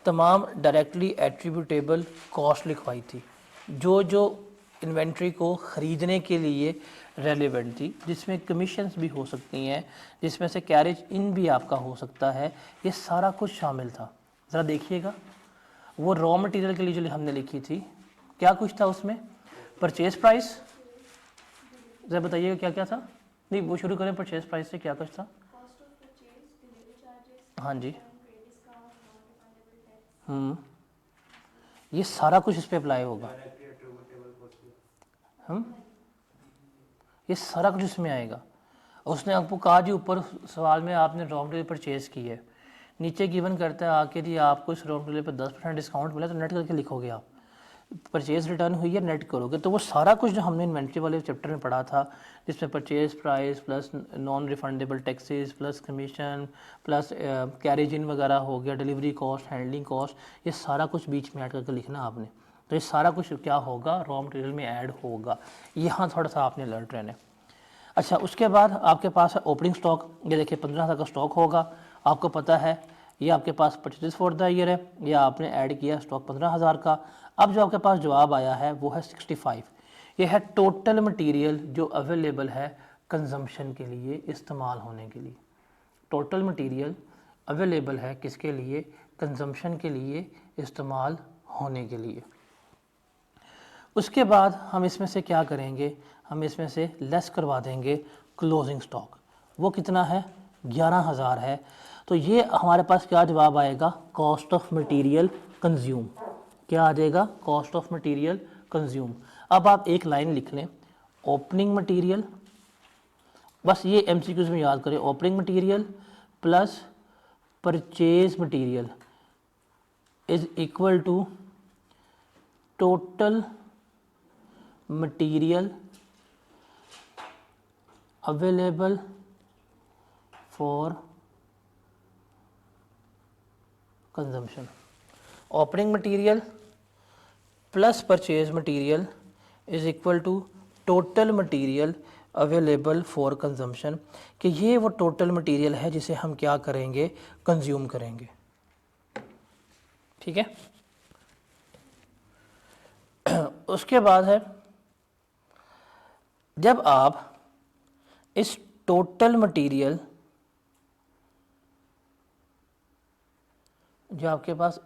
तमाम डायरेक्टली एट्रीब्यूटेबल कॉस्ट लिखवाई थी, जो जो इन्वेंट्री को ख़रीदने के लिए रेलेवेंट थी, जिसमें कमीशंस भी हो सकती हैं, जिसमें से कैरेज इन भी आपका हो सकता है, ये सारा कुछ शामिल था। ज़रा देखिएगा वो रॉ मटेरियल के लिए जो हमने लिखी थी, क्या कुछ था उसमें, परचेज प्राइस, ज़रा बताइएगा क्या क्या था। नहीं, वो शुरू करें परचेज प्राइस से, क्या कुछ था। हाँ जी, ये सारा कुछ इस पर अप्लाई होगा, ये सारा कुछ इसमें आएगा। उसने आपको कहा जी ऊपर सवाल में आपने रॉ मटेरियल परचेज़ की है, नीचे गिवन करता है आके जी आपको इस रॉ मटेरियल पर 10% डिस्काउंट मिला, तो नेट करके लिखोगे आप, परचेज़ रिटर्न हुई है नेट करोगे, तो वो सारा कुछ जो हमने इन्वेंट्री वाले चैप्टर में पढ़ा था, जिसमें purchase price plus non refundable taxes plus commission plus carriage in वगैरह हो गया, डिलीवरी कॉस्ट, हैंडलिंग कॉस्ट, ये सारा कुछ बीच में ऐड करके लिखना आपने। तो ये सारा कुछ क्या होगा, रॉ मटेरियल में ऐड होगा। यहाँ थोड़ा सा आपने अलर्ट रहना है। अच्छा, उसके बाद आपके पास है ओपनिंग स्टॉक, ये देखिए 15,000 का स्टॉक होगा, आपको पता है ये आपके पास परचेज फॉर द ईयर है, ये आपने ऐड किया स्टॉक 15,000 का। अब जो आपके पास जवाब आया है वो है 65। ये है टोटल मटेरियल जो अवेलेबल है कंजम्पशन के लिए, इस्तेमाल होने के लिए। टोटल मटेरियल अवेलेबल है किसके लिए, कंजम्पशन के लिए, इस्तेमाल होने के लिए। उसके बाद हम इसमें से क्या करेंगे, हम इसमें से लेस करवा देंगे क्लोजिंग स्टॉक, वो कितना है, 11,000 है। तो ये हमारे पास क्या जवाब आएगा, कॉस्ट ऑफ मटेरियल कंज्यूम, क्या आ जाएगा, कॉस्ट ऑफ मटेरियल कंज्यूम। अब आप एक लाइन लिख लें, ओपनिंग मटेरियल, बस ये MCQs में याद करें, opening material plus purchase material is equal to total material available for consumption. Opening material plus purchase material is equal to total material available for consumption, कि ये वो टोटल मटेरियल है जिसे हम क्या करेंगे, कंज्यूम करेंगे। ठीक है। उसके बाद है, जब आप इस टोटल मटेरियल जो आपके पास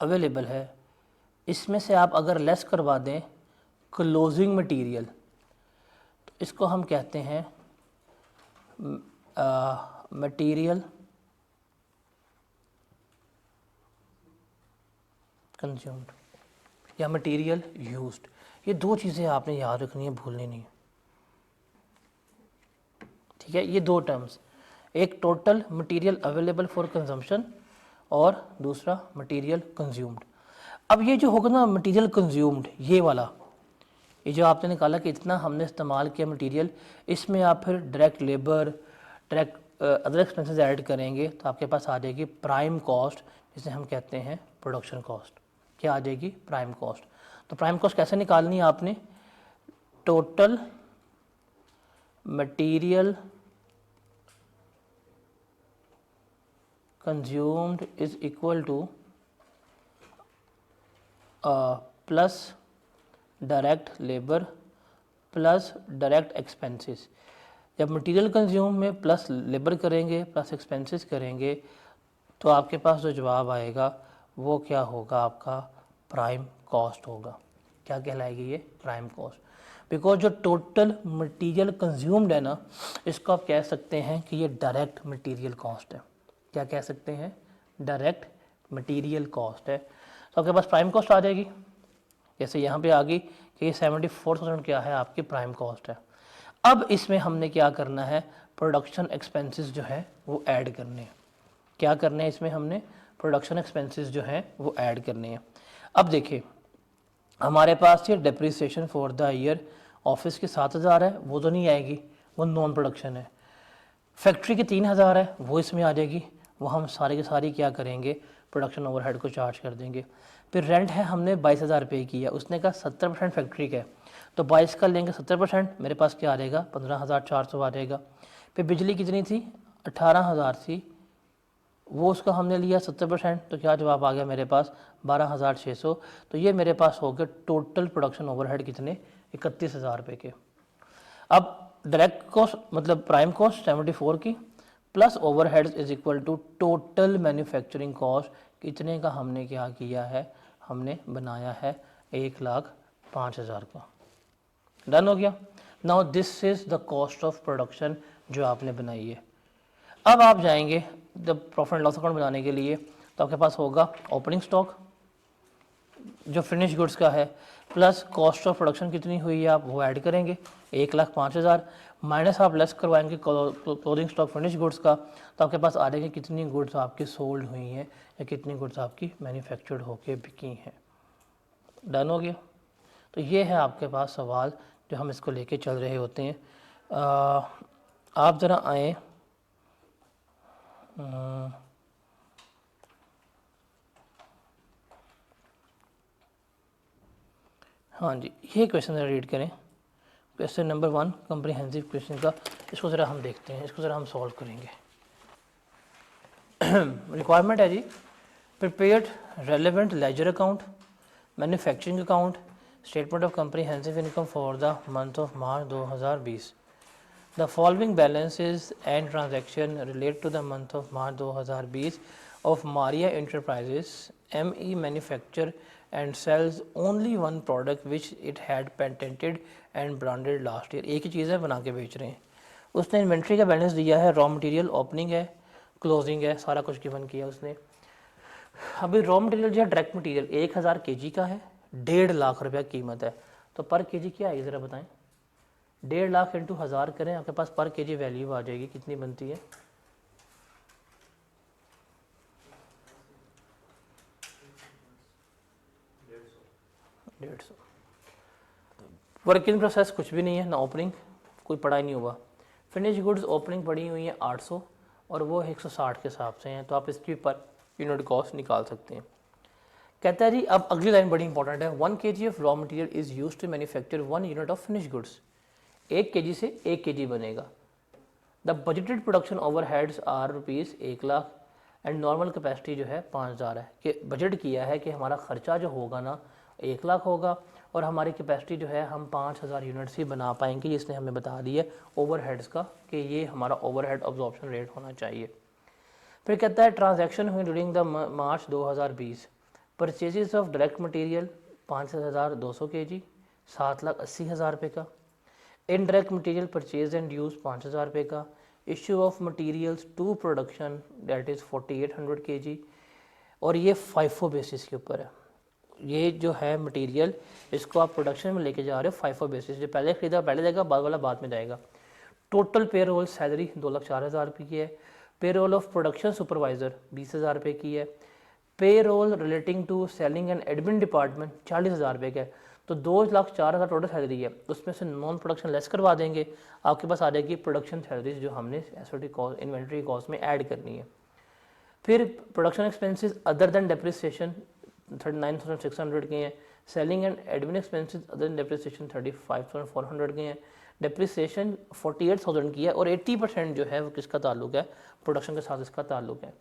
अवेलेबल है, इसमें से आप अगर लेस करवा दें क्लोजिंग मटेरियल, तो इसको हम कहते हैं मटेरियल कंज्यूम्ड या मटेरियल यूज्ड। ये दो चीज़ें आपने याद रखनी है, भूलनी नहीं है, ठीक है। ये दो टर्म्स, एक total material available for consumption और दूसरा मटेरियल कंज्यूम्ड। अब ये जो होगा ना मटेरियल कंज्यूम्ड, ये वाला, ये जो आपने निकाला कि इतना हमने इस्तेमाल किया मटेरियल, इसमें आप फिर direct labour, direct other expenses add करेंगे तो आपके पास आ जाएगी प्राइम कॉस्ट, जिसे हम कहते हैं प्रोडक्शन कॉस्ट। क्या आ जाएगी? Prime cost. तो प्राइम कॉस्ट कैसे निकालनी है आपने? Total material consumed is equal two plus direct labour plus direct expenses. जब मटेरियल कंज्यूम में प्लस लेबर करेंगे प्लस एक्सपेंसेस करेंगे तो आपके पास जो जवाब आएगा वो क्या होगा? आपका प्राइम कॉस्ट होगा। क्या कहलाएगी ये? Prime cost. बिकॉज जो टोटल मटेरियल कंज्यूम्ड है ना, इसको आप कह सकते हैं कि ये डायरेक्ट मटेरियल कॉस्ट है। क्या कह सकते हैं? डायरेक्ट मटेरियल कॉस्ट है। तो आपके पास प्राइम कॉस्ट आ जाएगी, जैसे यहाँ पे आ गई कि ये 74,000 क्या है? आपकी प्राइम कॉस्ट है। अब इसमें हमने क्या करना है? प्रोडक्शन एक्सपेंसेस जो है वो ऐड करने हैं। क्या करने हैं इसमें? हमने प्रोडक्शन एक्सपेंसेस जो है वो ऐड करने हैं। अब देखिए हमारे पास ये depreciation for the year office की 7,000 है, वो तो नहीं आएगी, वो नॉन प्रोडक्शन है। फैक्ट्री की 3,000 है, वो इसमें आ जाएगी, वो हम सारी की सारी क्या करेंगे? प्रोडक्शन ओवरहेड को चार्ज कर देंगे। फिर रेंट है, हमने 22,000 पे किया, उसने कहा 70% फैक्ट्री का है, तो 22 का लेंगे 70%, मेरे पास क्या आ जाएगा? 15,400 आ जाएगा। फिर बिजली कितनी थी? 18,000 थी, वो उसका हमने लिया 70%, तो क्या जवाब आ गया मेरे पास? 12,600। तो ये मेरे पास हो गए टोटल प्रोडक्शन ओवरहेड कितने? 31,000 रुपये के। अब डायरेक्ट कॉस्ट मतलब प्राइम कॉस्ट 74 की plus overheads is equal to total manufacturing cost, कितने का हमने क्या किया है? हमने बनाया है 1,05,000 का। डन हो गया। Now this is the cost of production जो आपने बनाई है। अब आप जाएंगे जब प्रॉफिट एंड लॉस अकाउंट बनाने के लिए, तो आपके पास होगा ओपनिंग स्टॉक जो फिनिश गुड्स का है, प्लस कॉस्ट ऑफ प्रोडक्शन कितनी हुई है आप वो ऐड करेंगे 1,05,000, माइनस आप लेस करवाएंगे क्लोजिंग स्टॉक फिनिश गुड्स का, तो आपके पास आ जाएगी कितनी गुड्स आपकी सोल्ड हुई हैं या कितनी गुड्स आपकी मैन्युफैक्चर्ड होके बिकी हैं। डन हो गया। तो ये है आपके पास सवाल जो हम इसको लेके चल रहे होते हैं। आप ज़रा आएँ, हाँ जी, ये क्वेश्चन ज़रा रीड करें। क्वेश्चन नंबर 1 कम्प्रीहेंसिव क्वेश्चन का, इसको ज़रा हम देखते हैं, इसको ज़रा हम सॉल्व करेंगे। रिक्वायरमेंट है जी, prepared relevant ledger account, manufacturing account, statement of comprehensive income for the month of March 2020। The following balances and transaction relate to the month of March 2020 of Maria Enterprises. ME manufacture and sells only one product which it had patented and branded last year. एक ही चीज़ है, बना के बेच रहे हैं। उसने इन्वेंट्री का बैलेंस दिया है, रॉ मटेरियल ओपनिंग है, क्लोजिंग है, सारा कुछ गिवन किया उसने। अभी रॉ मटेरियल जो है डायरेक्ट मटेरियल 1,000 kg का है, 1.5 लाख रुपया कीमत है, तो पर केजी क्या है ज़रा बताएं? 1.5 लाख इंटू 1000 करें, आपके पास पर केजी वैल्यू आ जाएगी, कितनी बनती है? 150। वर्क इन प्रोसेस कुछ भी नहीं है, ना ओपनिंग, कोई पड़ा ही नहीं हुआ। फिनिश गुड्स ओपनिंग पड़ी हुई है 800 और वो 160 के हिसाब से हैं, तो आप इसकी पर यूनिट कॉस्ट निकाल सकते हैं। कहता है जी, अब अगली लाइन बड़ी इंपॉर्टेंट है, 1 kg of raw material is use to manufacture 1 unit of finish goods. 1 kg से 1 kg बनेगा। The budgeted production overheads are rupees 1 lakh and normal capacity जो है 5,000 है। कि बजट किया है कि हमारा खर्चा जो होगा ना 1 लाख होगा और हमारी कैपेसिटी जो है हम 5,000 यूनिट्स ही बना पाएंगे, जिसने हमें बता दिया ओवरहेड्स का कि ये हमारा ओवरहेड अब्जॉर्प्शन रेट होना चाहिए। फिर कहता है ट्रांजैक्शन हुई during the March 2020, purchases of direct material 5,200 kg 7,80,000 रुपये का, indirect material purchase and use 5,000 रुपये का, issue of materials to production that is 4,800 kg, और ये फाइफो बेसिस के ऊपर है। ये जो है मटेरियल इसको आप प्रोडक्शन में लेके जा रहे हो फाइफो बेसिस, जो पहले खरीदा पहले जाएगा, बाद वाला बाद में जाएगा। टोटल पेरोल सैलरी 2,04,000 रुपये की है, पेरोल ऑफ प्रोडक्शन सुपरवाइज़र 20,000 रुपये की है, payroll relating to selling and admin department 40,000 रुपये का है। तो 2,04,000 टोटल सैलरी है, उसमें से नॉन प्रोडक्शन लेस करवा देंगे, आपके पास आ जाएगी प्रोडक्शन सैलरीज जो हमने एसओटी कॉस्ट इन्वेंट्री कॉस्ट में ऐड करनी है। फिर production expenses other than depreciation 39,600 के हैं, selling and admin expenses other than depreciation 35,400 के हैं, डेप्रिसिएशन 48,000 की है, और 80% जो है वो किसका ताल्लुक है, प्रोडक्शन के साथ इसका ताल्लुक है।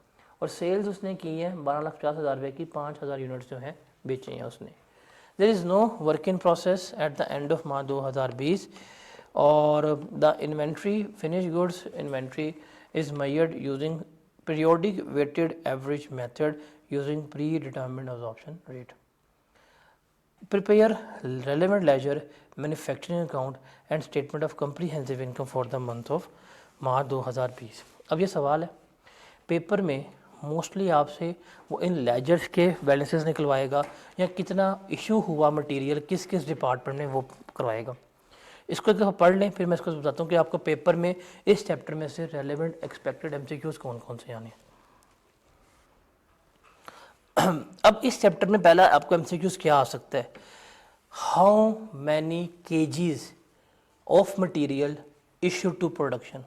और सेल्स उसने की है 12,50,000 रुपये की, 5,000 यूनिट्स जो हैं बेचे हैं उसने। There is no work in process at the end of March 2020, और the inventory finish goods inventory is measured using periodic weighted average method using predetermined absorption rate. Prepare relevant ledger, manufacturing account and statement of comprehensive income for the month of मार्च 2020। अब ये सवाल है पेपर में मोस्टली आपसे वो इन लेजर्स के बैलेंसेस निकलवाएगा या कितना इशू हुआ मटेरियल किस किस डिपार्टमेंट में वो करवाएगा। इसको एक दफ़ा पढ़ लें, फिर मैं इसको बताता हूँ कि आपको पेपर में इस चैप्टर में से रेलेवेंट एक्सपेक्टेड एमसीक्यूज कौन कौन से आने। अब इस चैप्टर में पहला आपको एमसीक्यूज क्या आ सकता है, how many KGs of material issue to production,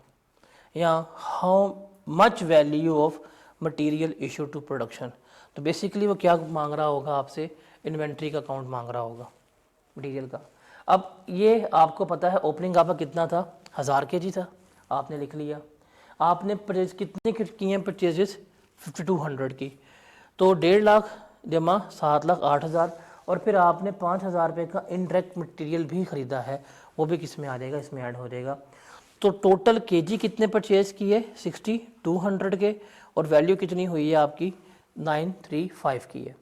या how much value of material issue to production. तो बेसिकली वो क्या मांग रहा होगा आपसे, इन्वेंट्री का अकाउंट मांग रहा होगा मटेरियल का। अब ये आपको पता है ओपनिंग आपका कितना था, 1000 kg था, आपने लिख लिया। आपने परचेज कितने किए हैं परचेजेस 5200 की, तो 1.5 लाख जमा 7,08,000, और फिर आपने 5,000 रुपये का इनडायरेक्ट मटेरियल भी ख़रीदा है, वो भी किस में आ जाएगा, इसमें ऐड हो जाएगा। तो टोटल केजी कितने परचेज़ किए 6,200 के, और वैल्यू कितनी हुई है आपकी 935 की है।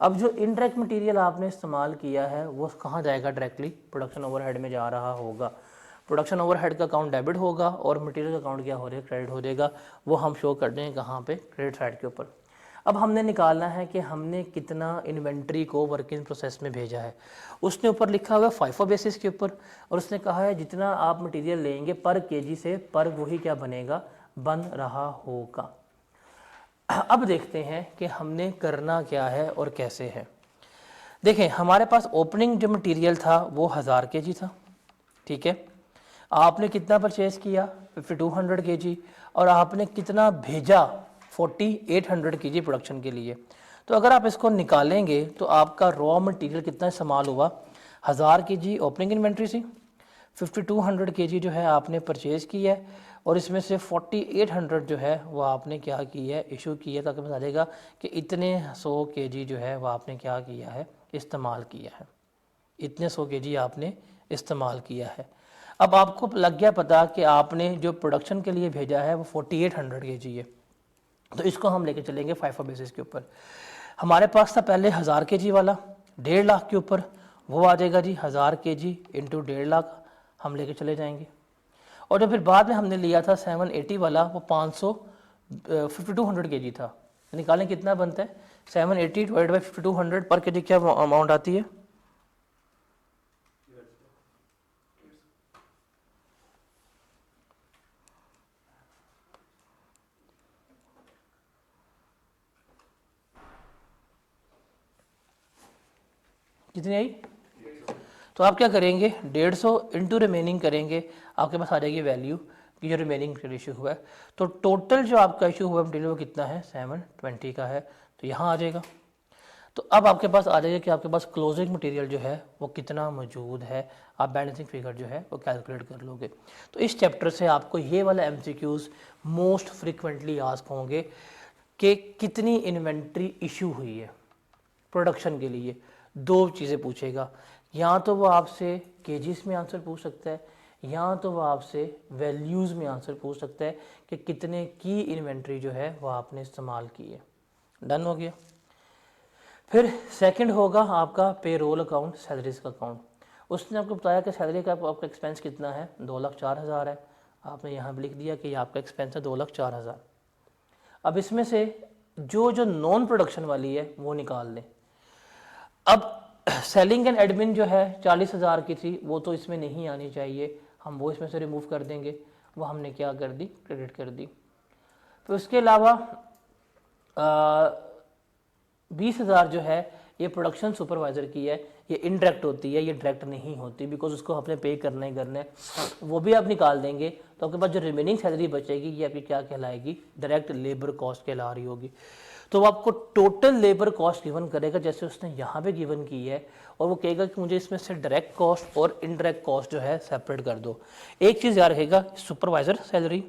अब जो इनडायरेक्ट मटेरियल आपने इस्तेमाल किया है वो कहाँ जाएगा, डायरेक्टली प्रोडक्शन ओवरहेड में जा रहा होगा। प्रोडक्शन ओवरहेड का अकाउंट डेबिट होगा और मटेरियल का अकाउंट क्या हो जाएगा, क्रेडिट हो जाएगा। वो हम शो कर देंगे कहाँ पे, क्रेडिट साइड के ऊपर। अब हमने निकालना है कि हमने कितना इन्वेंट्री को वर्क इन प्रोसेस में भेजा है। उसने ऊपर लिखा हुआ है फाइफो बेसिस के ऊपर, और उसने कहा है जितना आप मटेरियल लेंगे पर केजी से पर वही क्या बनेगा, बन रहा होगा। अब देखते हैं कि हमने करना क्या है और कैसे है। देखें हमारे पास ओपनिंग जो मटेरियल था वो 1000 kg था, ठीक है। आपने कितना परचेज किया 5200 kg, और आपने कितना भेजा 4800 kg प्रोडक्शन के लिए। तो अगर आप इसको निकालेंगे तो आपका रॉ मटेरियल कितना इस्तेमाल हुआ, 1000 kg ओपनिंग इन्वेंट्री सी, 5200 kg जो है आपने परचेज़ की है, और इसमें से 4800 जो है वो आपने क्या की है, इशू की है, ताकि बता देगा कि इतने 100 kg जो है वो आपने क्या किया है, इस्तेमाल किया है, इतने 100 kg आपने इस्तेमाल किया है। अब आपको लग गया पता कि आपने जो प्रोडक्शन के लिए भेजा है वो 4800 kg है, तो इसको हम लेके चलेंगे फाइफो बेसिस के ऊपर। हमारे पास था पहले 1000 kg वाला 1.5 लाख के ऊपर, वो आ जाएगा जी 1000 kg इंटू 1.5 लाख, हम लेके चले जाएंगे। और जो फिर बाद में हमने लिया था 780 वाला, वो 5200 kg था। निकालें कितना बनता है, 780 डिवाइड बाई 5200 पर केजी क्या अमाउंट आती है, कितनी आई। तो आप क्या करेंगे, 150 इंटू रिमेनिंग करेंगे, आपके पास आ जाएगी वैल्यू कि जो रिमेनिंग इशू हुआ है। तो टोटल जो आपका इशू हुआ मटेरियल वो कितना है, 720 का है, तो यहाँ आ जाएगा। तो अब आपके पास आ जाएगा कि आपके पास क्लोजिंग मटेरियल जो है वो कितना मौजूद है, आप बैलेंसिंग फिगर जो है वो कैलकुलेट कर लोगे। तो इस चैप्टर से आपको ये वाला एमसीक्यूज मोस्ट फ्रिक्वेंटली आस्क होंगे कि कितनी इन्वेंट्री इशू हुई है प्रोडक्शन के लिए। दो चीज़ें पूछेगा, या तो वो आपसे केजीस में आंसर पूछ सकता है, या तो वो आपसे वैल्यूज़ में आंसर पूछ सकता है कि कितने की इन्वेंट्री जो है वो आपने इस्तेमाल की है। डन हो गया। फिर सेकंड होगा आपका पेरोल अकाउंट, सैलरीज का अकाउंट। उसने आपको बताया कि सैलरी का आपका एक्सपेंस कितना है, 2,04,000 है। आपने यहाँ पर लिख दिया कि आपका एक्सपेंस है 2,04,000। अब इसमें से जो जो नॉन प्रोडक्शन वाली है वो निकाल लें। अब सेलिंग एंड एडमिन जो है 40,000 की थी, वो तो इसमें नहीं आनी चाहिए, हम वो इसमें से रिमूव कर देंगे, वो हमने क्या कर दी, क्रेडिट कर दी। फिर उसके अलावा 20,000 जो है ये प्रोडक्शन सुपरवाइज़र की है, ये इनडायरेक्ट होती है, ये डायरेक्ट नहीं होती, बिकॉज उसको आपने पे करना ही करना है, वो भी आप निकाल देंगे। तो आपके पास जो रिमेनिंग सैलरी बचेगी ये आपकी क्या कहलाएगी, डायरेक्ट लेबर कॉस्ट कहला रही होगी। तो वो आपको टोटल लेबर कॉस्ट गिवन करेगा जैसे उसने यहाँ पे गिवन की है, और वो कहेगा कि मुझे इसमें से डायरेक्ट कॉस्ट और इनडायरेक्ट कॉस्ट जो है सेपरेट कर दो। एक चीज़ याद रखेगा, सुपरवाइज़र सैलरी,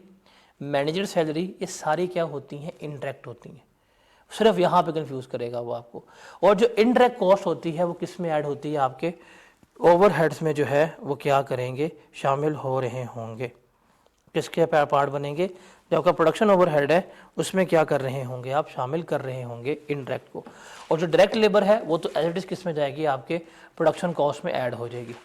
मैनेजर सैलरी, ये सारी क्या होती हैं, इनडायरेक्ट होती हैं। सिर्फ यहाँ पे कंफ्यूज करेगा वो आपको। और जो इनडायरेक्ट कॉस्ट होती है वो किस में ऐड होती है, आपके ओवरहेड्स में जो है वो क्या करेंगे, शामिल हो रहे होंगे। किसके पार्ट बनेंगे, जो आपका प्रोडक्शन ओवरहेड है उसमें क्या कर रहे होंगे, आप शामिल कर रहे होंगे इनडायरेक्ट को। और जो डायरेक्ट लेबर है वो तो एज इट इज किस में जाएगी, आपके प्रोडक्शन कॉस्ट में ऐड हो जाएगी।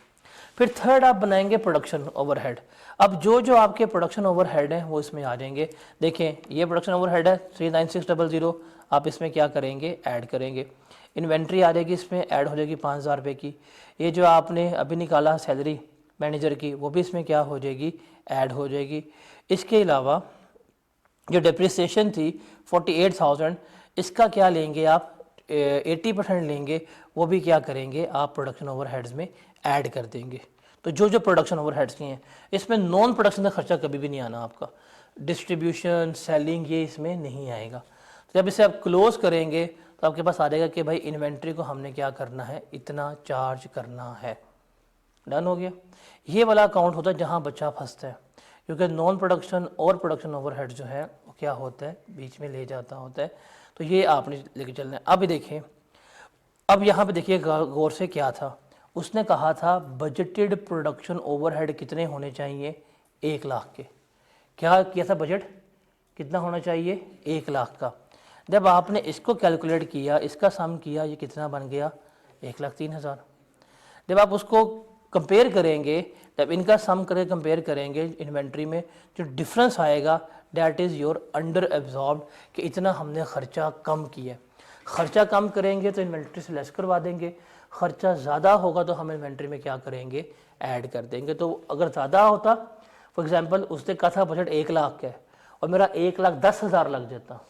फिर थर्ड आप बनाएंगे प्रोडक्शन ओवरहेड। अब जो जो आपके प्रोडक्शन ओवरहेड हैं वो इसमें आ जाएंगे। देखें ये प्रोडक्शन ओवरहेड है 39600, आप इसमें क्या करेंगे, ऐड करेंगे। इन्वेंट्री आ जाएगी, इसमें ऐड हो जाएगी 5,000 रुपये की। ये जो आपने अभी निकाला सैलरी मैनेजर की, वो भी इसमें क्या हो जाएगी, ऐड हो जाएगी। इसके अलावा जो डिप्रिसिएशन थी 48,000, इसका क्या लेंगे आप, 80% लेंगे, वो भी क्या करेंगे आप प्रोडक्शन ओवरहेड्स में ऐड कर देंगे। तो जो जो प्रोडक्शन ओवरहेड्स की हैं, इसमें नॉन प्रोडक्शन का खर्चा कभी भी नहीं आना आपका, डिस्ट्रीब्यूशन सेलिंग ये इसमें नहीं आएगा। तो जब इसे आप क्लोज करेंगे तो आपके पास आ जाएगा कि भाई इन्वेंट्री को हमने क्या करना है, इतना चार्ज करना है। डन हो गया। ये वाला अकाउंट होता है जहाँ बच्चा फंसता है, क्योंकि नॉन प्रोडक्शन और प्रोडक्शन ओवरहेड जो है वो क्या होता है, बीच में ले जाता होता है। तो ये आपने लेके चलना है। अब देखें, अब यहाँ पे देखिए गौर से क्या था, उसने कहा था बजटेड प्रोडक्शन ओवरहेड कितने होने चाहिए, 1 लाख के। क्या किया था, बजट कितना होना चाहिए, 1 लाख का। जब आपने इसको कैलकुलेट किया, इसका सम किया, ये कितना बन गया, 1,03,000। जब आप उसको कंपेयर करेंगे, जब इनका सम करके कंपेयर करेंगे इन्वेंट्री में, जो डिफरेंस आएगा that is your under absorbed, कि इतना हमने खर्चा कम किया। खर्चा कम करेंगे तो इन्वेंट्री से लेस करवा देंगे, खर्चा ज़्यादा होगा तो हम इन्वेंट्री में क्या करेंगे, ऐड कर देंगे। तो अगर ज़्यादा होता, फॉर एग्जांपल उसने कहा था बजट 1 लाख का है और मेरा 1,10,000 लग जाता,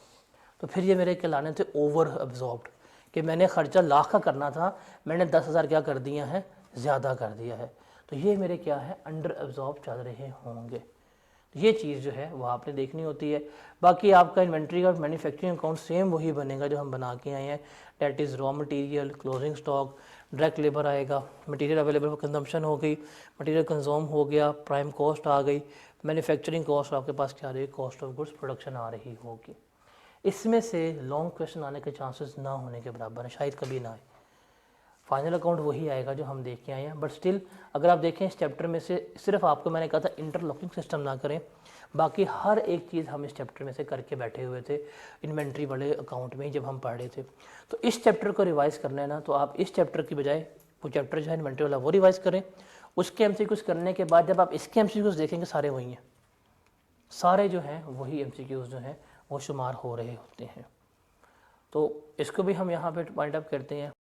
तो फिर ये मेरे कहलाने थे ओवर एब्जॉर्ब्ड, कि मैंने खर्चा लाख का करना था, मैंने 10,000 क्या कर दिया है, ज़्यादा कर दिया है। तो ये मेरे क्या है, अंडर एब्जॉर्ब चल रहे होंगे। ये चीज़ जो है वो आपने देखनी होती है। बाकी आपका इन्वेंट्री का मैन्युफैक्चरिंग अकाउंट सेम वही बनेगा जो हम बना के आए हैं, that is raw material, closing stock, direct labour आएगा, मटेरियल अवेलेबल फॉर कंजम्पशन हो गई, मटेरियल कंज्यूम हो गया, प्राइम कॉस्ट आ गई, मैन्युफैक्चरिंग कॉस्ट आपके पास क्या आ रही है, कॉस्ट ऑफ गुड्स प्रोडक्शन आ रही होगी। इसमें से लॉन्ग क्वेश्चन आने के चांसेस ना होने के बराबर है, शायद कभी ना आए। फाइनल अकाउंट वही आएगा जो हम देख के आए हैं। बट स्टिल अगर आप देखें इस चैप्टर में से सिर्फ आपको मैंने कहा था इंटरलॉकिंग सिस्टम ना करें, बाकी हर एक चीज़ हम इस चैप्टर में से करके बैठे हुए थे इन्वेंट्री वाले अकाउंट में जब हम पढ़ रहे थे। तो इस चैप्टर को रिवाइज़ करना है ना, तो आप इस चैप्टर की बजाय वो चैप्टर जो है इन्वेंट्री वाला वो रिवाइज़ करें। उसके एमसीक्यूज़ करने के बाद जब आप इसके एमसीक्यूज़ देखेंगे सारे वही हैं, सारे जो हैं वही एमसीक्यूज़ जो हैं वो शुमार हो रहे होते हैं। तो इसको भी हम यहाँ पे पॉइंट अप करते हैं।